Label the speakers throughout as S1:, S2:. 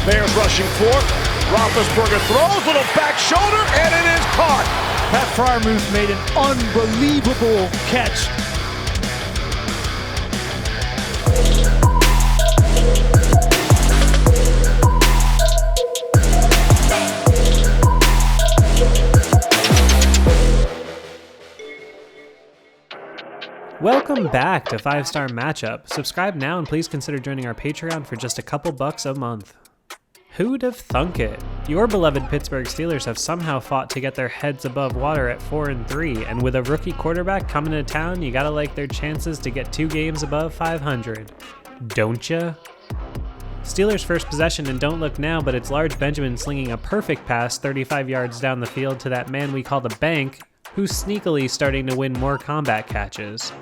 S1: Bears rushing four. Roethlisberger throws, little back shoulder, and it is caught.
S2: Pat Freiermuth made an unbelievable catch.
S3: Welcome back to 5-Star Matchup. Subscribe now and please consider joining our Patreon for just a couple bucks a month. Who'd have thunk it? Your beloved Pittsburgh Steelers have somehow fought to get their heads above water at 4-3, and with a rookie quarterback coming to town, you gotta like their chances to get 2 games above 500. Don't ya? Steelers' first possession, and don't look now, but it's Large Benjamin slinging a perfect pass 35 yards down the field to that man we call the Bank, who's sneakily starting to win more combat catches.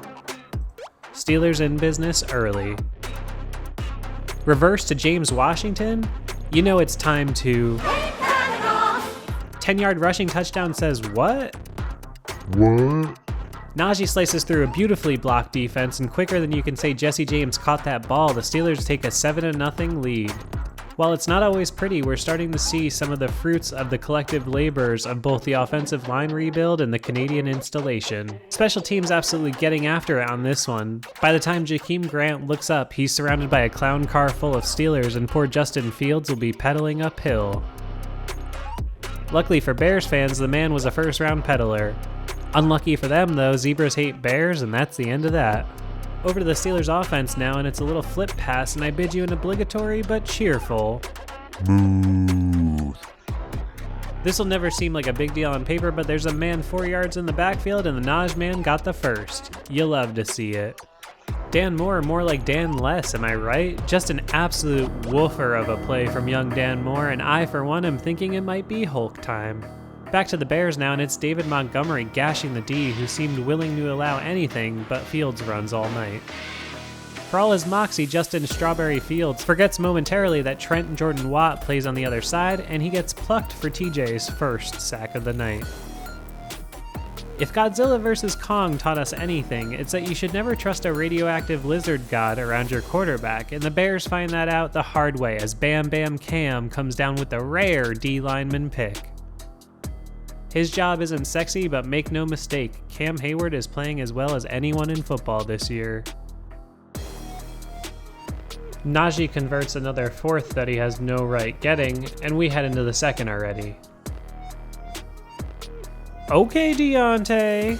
S3: Steelers in business early. Reverse to James Washington. You know it's time to... 10-yard rushing touchdown says what?
S4: What?
S3: Najee slices through a beautifully blocked defense, and quicker than you can say Jesse James caught that ball, the Steelers take a 7-0 lead. While it's not always pretty, we're starting to see some of the fruits of the collective labors of both the offensive line rebuild and the Canadian installation. Special teams absolutely getting after it on this one. By the time Jakeem Grant looks up, he's surrounded by a clown car full of Steelers, and poor Justin Fields will be pedaling uphill. Luckily for Bears fans, the man was a first-round peddler. Unlucky for them, though, zebras hate bears, and that's the end of that. Over to the Steelers offense now, and it's a little flip pass, and I bid you an obligatory but cheerful.
S4: Smooth.
S3: This'll never seem like a big deal on paper, but there's a man 4 yards in the backfield, and the Naj man got the first. You love to see it. Dan Moore, more like Dan Less, am I right? Just an absolute woofer of a play from young Dan Moore, and I, for one, am thinking it might be Hulk time. Back to the Bears now, and it's David Montgomery gashing the D, who seemed willing to allow anything but Fields runs all night. For all his moxie, Justin Strawberry Fields forgets momentarily that Trent Jordan Watt plays on the other side, and he gets plucked for TJ's first sack of the night. If Godzilla vs. Kong taught us anything, it's that you should never trust a radioactive lizard god around your quarterback, and the Bears find that out the hard way as Bam Bam Cam comes down with a rare D lineman pick. His job isn't sexy, but make no mistake, Cam Hayward is playing as well as anyone in football this year. Najee converts another fourth that he has no right getting, and we head into the second already. Okay, Deontay!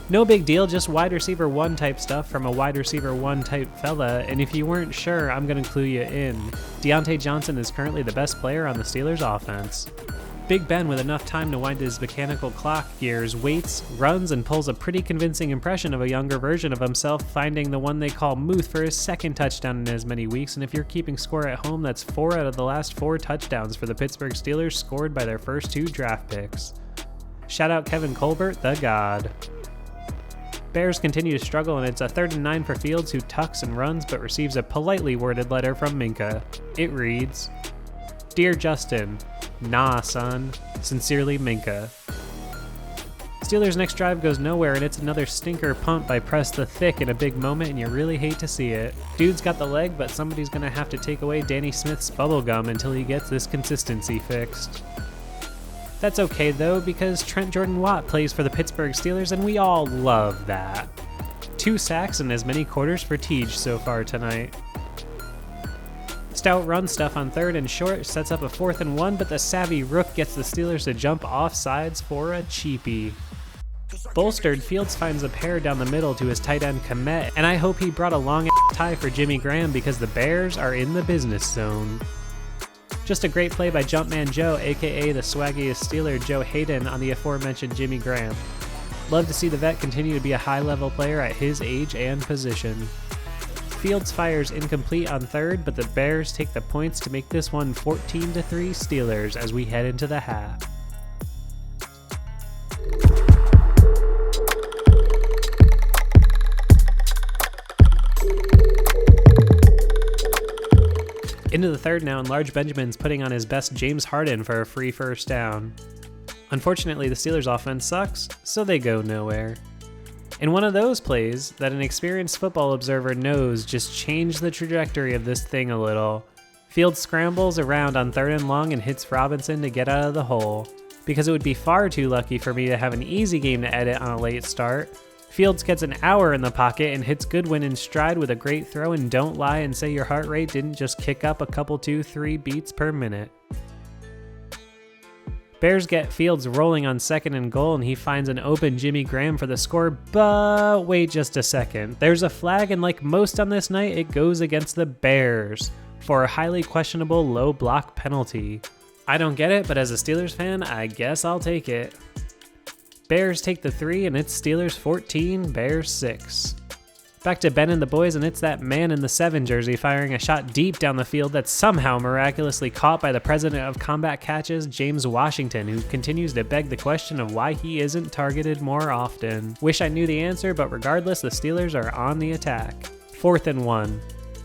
S3: No big deal, just wide receiver 1 type stuff from a wide receiver 1 type fella, and if you weren't sure, I'm gonna clue you in. Deontay Johnson is currently the best player on the Steelers offense. Big Ben, with enough time to wind his mechanical clock gears, waits, runs, and pulls a pretty convincing impression of a younger version of himself, finding the one they call Muth for his second touchdown in as many weeks, and if you're keeping score at home, that's 4 out of the last 4 touchdowns for the Pittsburgh Steelers scored by their first 2 draft picks. Shout out Kevin Colbert, the god. Bears continue to struggle, and it's a 3rd and 9 for Fields, who tucks and runs but receives a politely worded letter from Minka. It reads, "Dear Justin, nah son, sincerely Minka." Steelers' next drive goes nowhere, and it's another stinker punt by Press the Thick in a big moment, and you really hate to see it. Dude's got the leg, but somebody's gonna have to take away Danny Smith's bubblegum until he gets this consistency fixed. That's okay though, because Trent Jordan Watt plays for the Pittsburgh Steelers, and we all love that. 2 sacks and as many quarters for Tej so far tonight. Stout run stuff on 3rd and short sets up a 4th and 1, but the savvy Rook gets the Steelers to jump off sides for a cheapie. Bolstered, Fields finds a pair down the middle to his tight end Komet, and I hope he brought a long tie for Jimmy Graham because the Bears are in the business zone. Just a great play by Jumpman Joe, aka the swaggiest Steeler Joe Hayden on the aforementioned Jimmy Graham. Love to see the vet continue to be a high-level player at his age and position. Fields fires incomplete on 3rd, but the Bears take the points to make this one 14-3 Steelers as we head into the half. Into the 3rd now, and Large Benjamin's putting on his best James Harden for a free first down. Unfortunately, the Steelers' offense sucks, so they go nowhere. In one of those plays that an experienced football observer knows just changed the trajectory of this thing a little, Fields scrambles around on 3rd and long and hits Robinson to get out of the hole. Because it would be far too lucky for me to have an easy game to edit on a late start, Fields gets an hour in the pocket and hits Goodwin in stride with a great throw, and don't lie and say your heart rate didn't just kick up a couple 2-3 beats per minute. Bears get Fields rolling on 2nd and goal, and he finds an open Jimmy Graham for the score, but wait just a second. There's a flag, and like most on this night, it goes against the Bears for a highly questionable low block penalty. I don't get it, but as a Steelers fan, I guess I'll take it. Bears take the 3, and it's Steelers 14, Bears 6. Back to Ben and the boys, and it's that man in the 7 jersey firing a shot deep down the field that's somehow miraculously caught by the president of combat catches, James Washington, who continues to beg the question of why he isn't targeted more often. Wish I knew the answer, but regardless, the Steelers are on the attack. 4th and 1.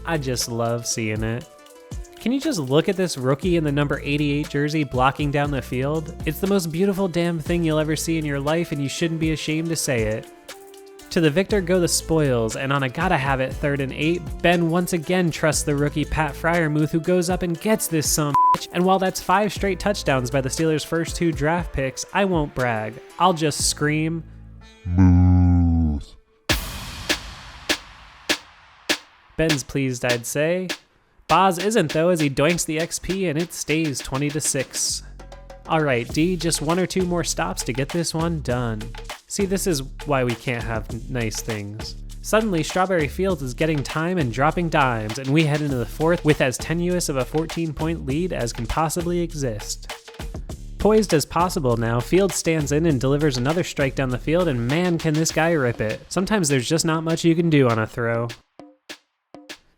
S3: I just love seeing it. Can you just look at this rookie in the number 88 jersey blocking down the field? It's the most beautiful damn thing you'll ever see in your life, and you shouldn't be ashamed to say it. To the victor go the spoils, and on a gotta have it 3rd and 8, Ben once again trusts the rookie Pat Freiermuth, who goes up and gets this son of a bitch. And while that's 5 straight touchdowns by the Steelers' first 2 draft picks, I won't brag. I'll just scream,
S4: Muth.
S3: Ben's pleased, I'd say. Boz isn't though, as he doinks the XP and it stays 20-6. Alright, D, just 1 or 2 more stops to get this one done. See, this is why we can't have nice things. Suddenly, Strawberry Fields is getting time and dropping dimes, and we head into the 4th with as tenuous of a 14-point lead as can possibly exist. Poised as possible now, Fields stands in and delivers another strike down the field, and man can this guy rip it. Sometimes there's just not much you can do on a throw.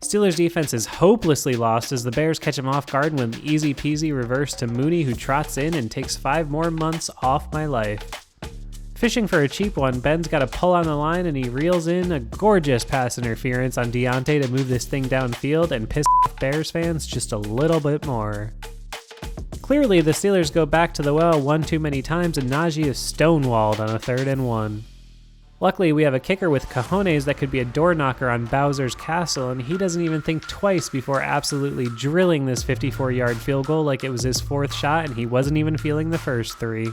S3: Steelers defense is hopelessly lost as the Bears catch him off guard with an easy peasy reverse to Mooney, who trots in and takes 5 more months off my life. Fishing for a cheap one, Ben's got a pull on the line and he reels in a gorgeous pass interference on Deontay to move this thing downfield and piss off Bears fans just a little bit more. Clearly, the Steelers go back to the well one too many times and Najee is stonewalled on a 3rd and 1. Luckily, we have a kicker with cojones that could be a door knocker on Bowser's castle, and he doesn't even think twice before absolutely drilling this 54-yard field goal like it was his 4th shot and he wasn't even feeling the first 3.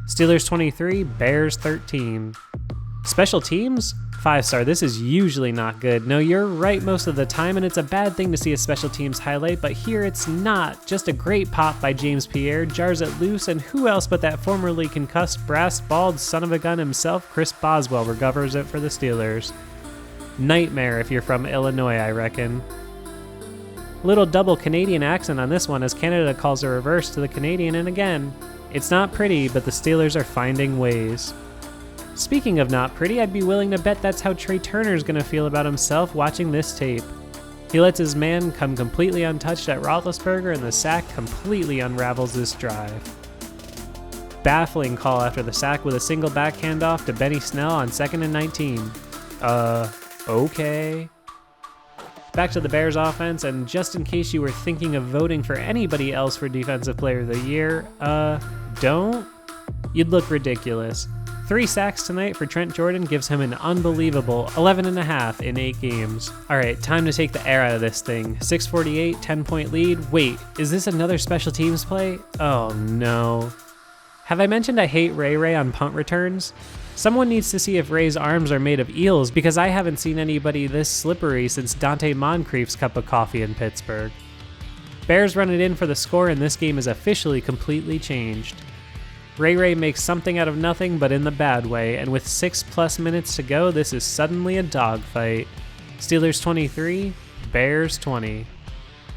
S3: Steelers 23, Bears 13. Special teams? 5-star, this is usually not good. No, you're right most of the time, and it's a bad thing to see a special teams highlight, but here it's not. Just a great pop by James Pierre, jars it loose, and who else but that formerly concussed, brass-balled son of a gun himself, Chris Boswell, recovers it for the Steelers. Nightmare if you're from Illinois, I reckon. Little double Canadian accent on this one as Canada calls a reverse to the Canadian, and again, it's not pretty, but the Steelers are finding ways. Speaking of not pretty, I'd be willing to bet that's how Trey Turner's gonna feel about himself watching this tape. He lets his man come completely untouched at Roethlisberger, and the sack completely unravels this drive. Baffling call after the sack with a single back handoff to Benny Snell on 2nd and 19. Okay. Back to the Bears offense, and just in case you were thinking of voting for anybody else for Defensive Player of the Year, don't? You'd look ridiculous. 3 sacks tonight for Trent Jordan gives him an unbelievable 11.5 in 8 games. Alright, time to take the air out of this thing. 6:48, 10-point lead. Wait, is this another special teams play? Oh no. Have I mentioned I hate Ray on punt returns? Someone needs to see if Ray's arms are made of eels, because I haven't seen anybody this slippery since Dante Moncrief's cup of coffee in Pittsburgh. Bears run it in for the score, and this game is officially completely changed. Ray makes something out of nothing, but in the bad way, and with 6+ minutes to go, this is suddenly a dogfight. Steelers 23, Bears 20.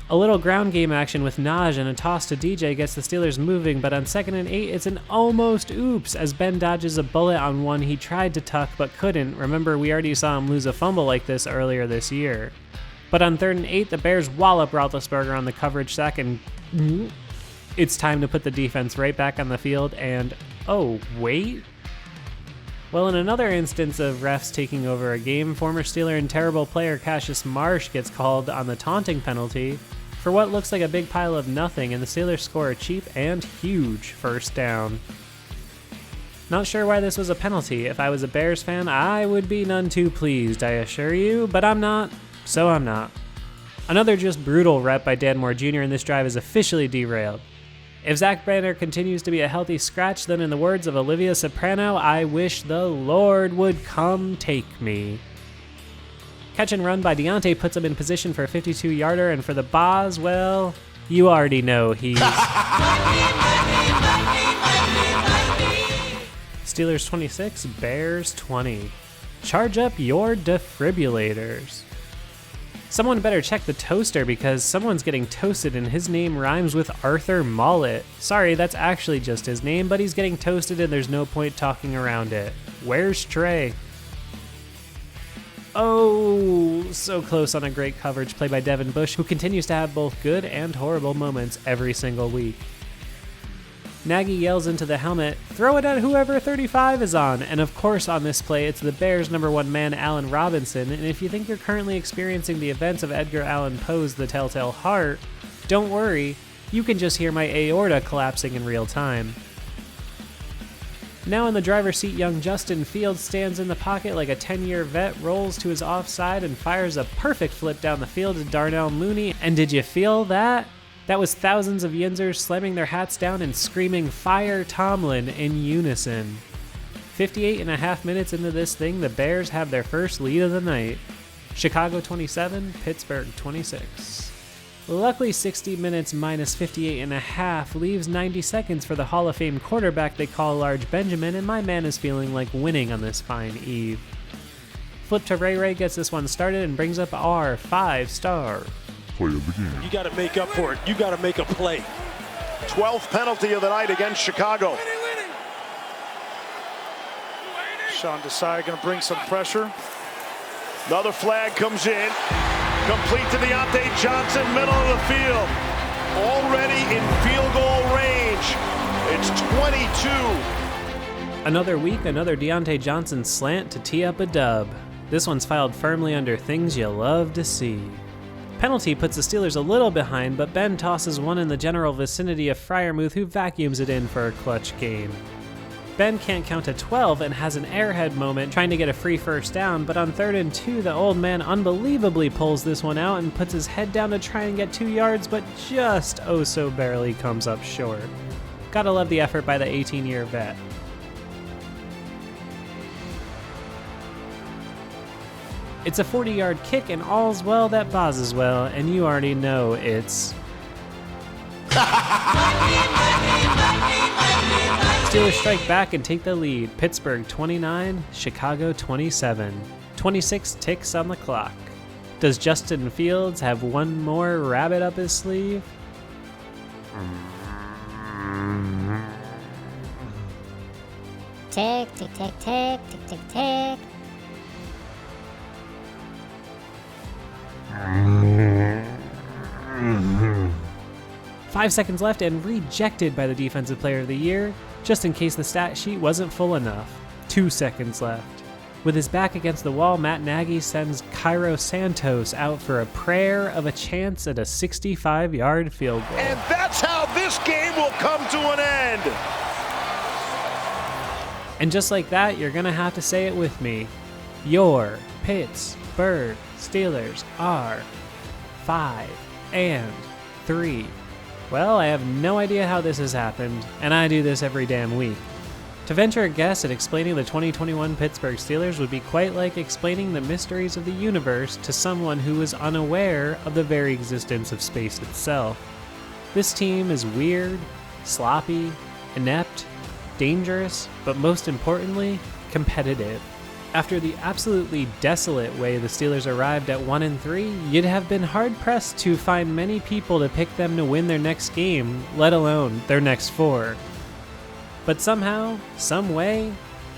S3: A little ground game action with Naj and a toss to DJ gets the Steelers moving, but on 2nd and 8, it's an almost oops as Ben dodges a bullet on one he tried to tuck but couldn't. Remember, we already saw him lose a fumble like this earlier this year. But on 3rd and 8, the Bears wallop Roethlisberger on the coverage sack, and it's time to put the defense right back on the field, and oh, wait? Well, in another instance of refs taking over a game, former Steeler and terrible player Cassius Marsh gets called on the taunting penalty for what looks like a big pile of nothing, and the Steelers score a cheap and huge 1st down. Not sure why this was a penalty. If I was a Bears fan, I would be none too pleased, I assure you, but I'm not, so I'm not. Another just brutal rep by Dan Moore Jr. and this drive is officially derailed. If Zach Banner continues to be a healthy scratch, then in the words of Olivia Soprano, I wish the Lord would come take me. Catch and run by Deontay puts him in position for a 52-yarder, and for the Boz, well, you already know he's... Steelers 26, Bears 20. Charge up your defibrillators. Someone better check the toaster because someone's getting toasted and his name rhymes with Arthur Mullet. Sorry, that's actually just his name, but he's getting toasted and there's no point talking around it. Where's Trey? Oh, so close on a great coverage play by Devin Bush, who continues to have both good and horrible moments every single week. Nagy yells into the helmet, throw it at whoever 35 is on, and of course on this play it's the Bears' number one man Allen Robinson, and if you think you're currently experiencing the events of Edgar Allan Poe's The Telltale Heart, don't worry, you can just hear my aorta collapsing in real time. Now in the driver's seat, young Justin Fields stands in the pocket like a 10-year vet, rolls to his offside, and fires a perfect flip down the field to Darnell Mooney. And did you feel that? That was thousands of Yinzers slamming their hats down and screaming, "Fire Tomlin," in unison. 58.5 minutes into this thing, the Bears have their first lead of the night. Chicago 27, Pittsburgh 26. Luckily, 60 minutes minus 58.5 leaves 90 seconds for the Hall of Fame quarterback they call Large Benjamin, and my man is feeling like winning on this fine eve. Flip to Ray Ray gets this one started and brings up our 5-star.
S4: Play of the game.
S1: You got to make up for it. You got to make a play. 12th penalty of the night against Chicago.
S2: Sean Desai going to bring some pressure.
S1: Another flag comes in. Complete to Deontay Johnson, middle of the field. Already in field goal range. It's 22.
S3: Another week, another Deontay Johnson slant to tee up a dub. This one's filed firmly under things you love to see. Penalty puts the Steelers a little behind, but Ben tosses one in the general vicinity of Freiermuth, who vacuums it in for a clutch gain. Ben can't count to 12 and has an airhead moment trying to get a free first down, but on 3rd and 2, the old man unbelievably pulls this one out and puts his head down to try and get 2 yards, but just oh so barely comes up short. Gotta love the effort by the 18-year vet. It's a 40-yard kick, and all's well that bozzes well, and you already know it's... Steelers strike back and take the lead. Pittsburgh 29, Chicago 27. 26 ticks on the clock. Does Justin Fields have one more rabbit up his sleeve?
S5: Tick, tick, tick, tick, tick, tick, tick.
S3: Five seconds left and rejected by the Defensive Player of the Year, just in case the stat sheet wasn't full enough. 2 seconds left. With his back against the wall, Matt Nagy sends Cairo Santos out for a prayer of a chance at a 65-yard field goal.
S1: And that's how this game will come to an end.
S3: And just like that, you're going to have to say it with me. Your Pittsburgh Steelers are 5-3. Well, I have no idea how this has happened, and I do this every damn week. To venture a guess at explaining the 2021 Pittsburgh Steelers would be quite like explaining the mysteries of the universe to someone who is unaware of the very existence of space itself. This team is weird, sloppy, inept, dangerous, but most importantly, competitive. After the absolutely desolate way the Steelers arrived at 1-3, you'd have been hard-pressed to find many people to pick them to win their next game, let alone their next 4. But somehow, some way,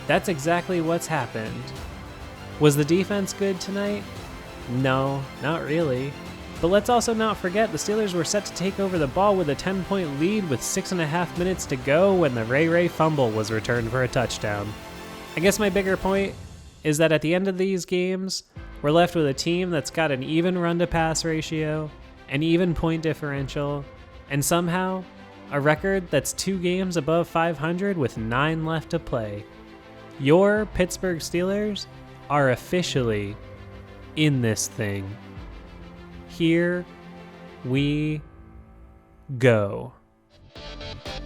S3: that's exactly what's happened. Was the defense good tonight? No, not really. But let's also not forget the Steelers were set to take over the ball with a 10-point lead with 6.5 minutes to go when the Ray Ray fumble was returned for a touchdown. I guess my bigger point is that at the end of these games, we're left with a team that's got an even run-to-pass ratio, an even point differential, and somehow a record that's 2 games above 500 with 9 left to play. Your Pittsburgh Steelers are officially in this thing. Here we go.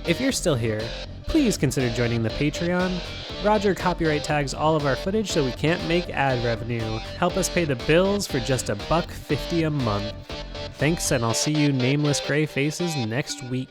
S3: If you're still here, please consider joining the Patreon. Roger copyright tags all of our footage so we can't make ad revenue. Help us pay the bills for just $1.50 a month. Thanks, and I'll see you nameless gray faces next week.